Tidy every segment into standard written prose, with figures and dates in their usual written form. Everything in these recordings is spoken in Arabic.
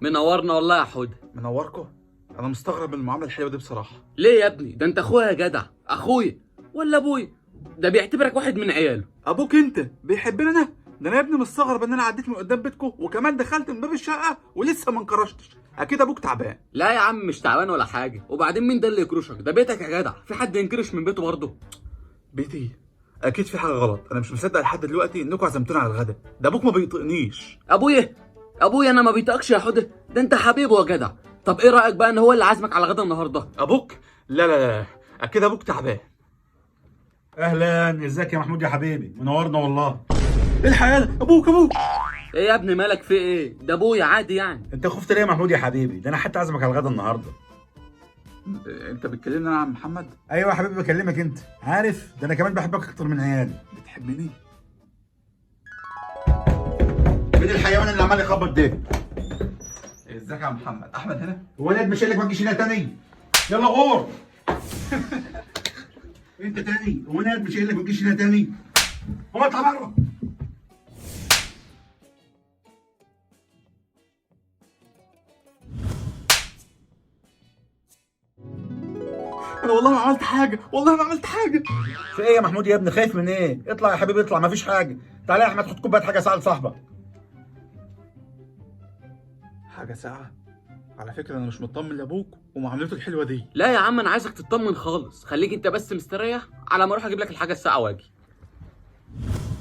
منورنا والله يا حوده. منوركم. انا مستغرب من المعامله الحلوه دي بصراحه. ليه يا ابني؟ ده انت اخويا يا جدع. اخويا ولا ابويا؟ ده بيعتبرك واحد من عياله. ابوك انت بيحبني انا؟ ده انا يا ابني مستغرب ان انا عديت من قدام بيتكم وكمان دخلت من باب الشقه ولسه ما انكرشتش. اكيد ابوك تعبان. لا يا عم مش تعبان ولا حاجه، وبعدين مين ده اللي يكرشك؟ ده بيتك يا جدع، في حد ينكرش من بيته برضه؟ بيتي؟ اكيد في حاجه غلط. انا مش مصدق لحد دلوقتي انكم عزمتوني على الغدا. ده ابوك ما بيطقنيش. ابويا انا ما بيطاقش يا حوده، ده انت حبيبه يا جدع. طب ايه رايك بقى ان هو اللي عازمك على غدا النهارده؟ ابوك؟ لا لا لا، اكيد ابوك تعبان. اهلا، ازيك يا محمود يا حبيبي؟ منورنا والله. ايه الحياه ده؟ ابوك ابوك. ايه يا ابني مالك في ايه؟ ده ابويا عادي يعني. انت خفت ليه يا محمود يا حبيبي؟ ده انا حتى عازمك على الغدا النهارده. انت بتكلمني انا عن محمد؟ ايوه يا حبيبي بكلمك انت. عارف ده انا كمان بحبك اكتر من عيالي. بتحبني؟ مين الحيوان اللي عمال يخبط ده؟ ازيك يا محمد؟ احمد هنا؟ هو انا مش لك ما تجيش هنا تاني؟ يلا غور. انت تاني؟ هو انا مش لك ما تجيش هنا تاني؟ هو اطلع بره. انا والله ما عملت حاجه، والله ما عملت حاجه. في ايه يا محمود يا ابني؟ خايف من ايه؟ اطلع يا حبيبي اطلع، مفيش حاجه. تعالى يا احمد، خد كوبايه حاجه ساعه لصاحبك. حاجه ساعه؟ على فكره انا مش مطمن لابوك ومعاملته الحلوه دي. لا يا عم انا عايزك تطمن خالص، خليك انت بس مستريح على ما اروح اجيب لك الحاجه الساعه واجي.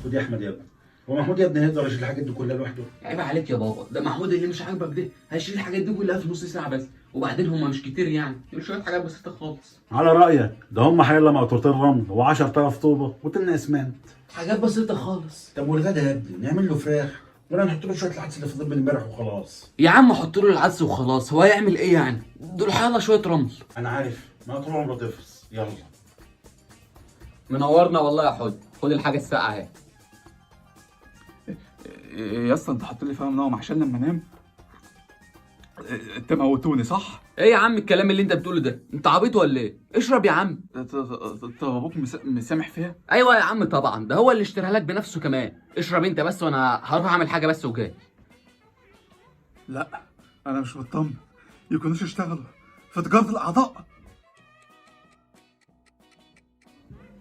خد يا احمد يا ابني. هو محمود يا ابني هيقدر يشيل الحاجات دي كلها لوحده؟ عيب عليك يا بابا، ده محمود اللي مش عاجبك ده هيشيل الحاجات دي كلها في نص ساعه بس، وبعدين هم مش كتير يعني، دول شويه حاجات بسيطه خالص. على رايك ده هم حيلا مقطورتين رمل و10000 طوبه وتن اسمنت. حاجات بسيطه خالص. طب والغدا يا ابني نعمل له فراخ ولا نحط له شويه العدس اللي فضل من امبارح وخلاص؟ يا عم حط له العدس وخلاص، هو هيعمل ايه يعني؟ دول حيلا شويه رمل. انا عارف، ما طول عمره تفص. يلا. منورنا والله يا حود، خد الحاجه الساقعه اهي. يا اسطى انت حاطط لي فيها منوم عشان لما انام انت موتوني صح؟ ايه يا عم الكلام اللي انت بتقوله ده؟ انت عبيط ولا ايه؟ اشرب يا عم. طب ابوك مسامح فيها؟ ايوه يا عم طبعا، ده هو اللي اشتراها لك بنفسه كمان. اشرب انت بس وانا هروح اعمل حاجه بس وجاي. لا انا مش مطمن، يكونوش اشتغلوا في تجاره الاعضاء.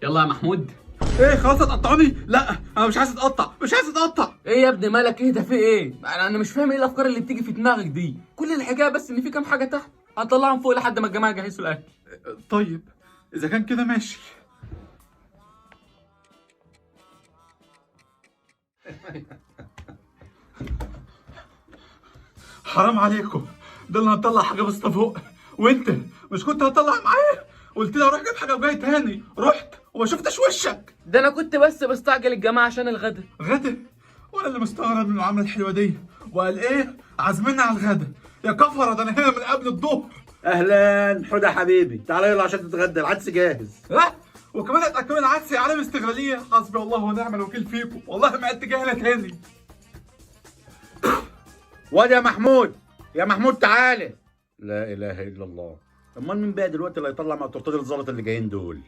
يلا يا محمود. ايه خلاص هتقطعني؟ لا انا مش عايز اتقطع، مش عايز اتقطع. ايه يا ابني مالك؟ ايه ده؟ في ايه؟ انا مش فاهم ايه الافكار اللي بتيجي في دماغك دي. كل الحكايه بس ان في كام حاجه تحت هنطلعهم فوق لحد ما الجماعه يجهزوا الاكل. طيب اذا كان كده ماشي. حرام عليكم، ده اللي هنطلع حاجه بسيطه فوق، وانت مش كنت هتطلع معايا؟ قلت لي اروح اجيب حاجه وجاي تاني، رحت وما شفتش وشك. ده انا كنت بس بستعجل الجماعه عشان الغدا. غدا؟ وانا اللي مستغرب من المعامله الحلوه دي. وقال ايه؟ عازمنا على الغدا؟ يا كفره، ده انا هنا من قبل الظهر. اهلا حوده حبيبي، تعالى يلا عشان تتغدى، العدس جاهز. ها؟ وكمان هتاكلوا العدس يا عالم استغلاليه؟ حسبي الله ونعم الوكيل فيكم، والله ما عدت جاي هنا تاني. واد يا محمود، يا محمود تعالى. لا اله الا الله. امال مين بقى دلوقتي اللي هيطلع مقطورتين الزلط اللي جايين دول؟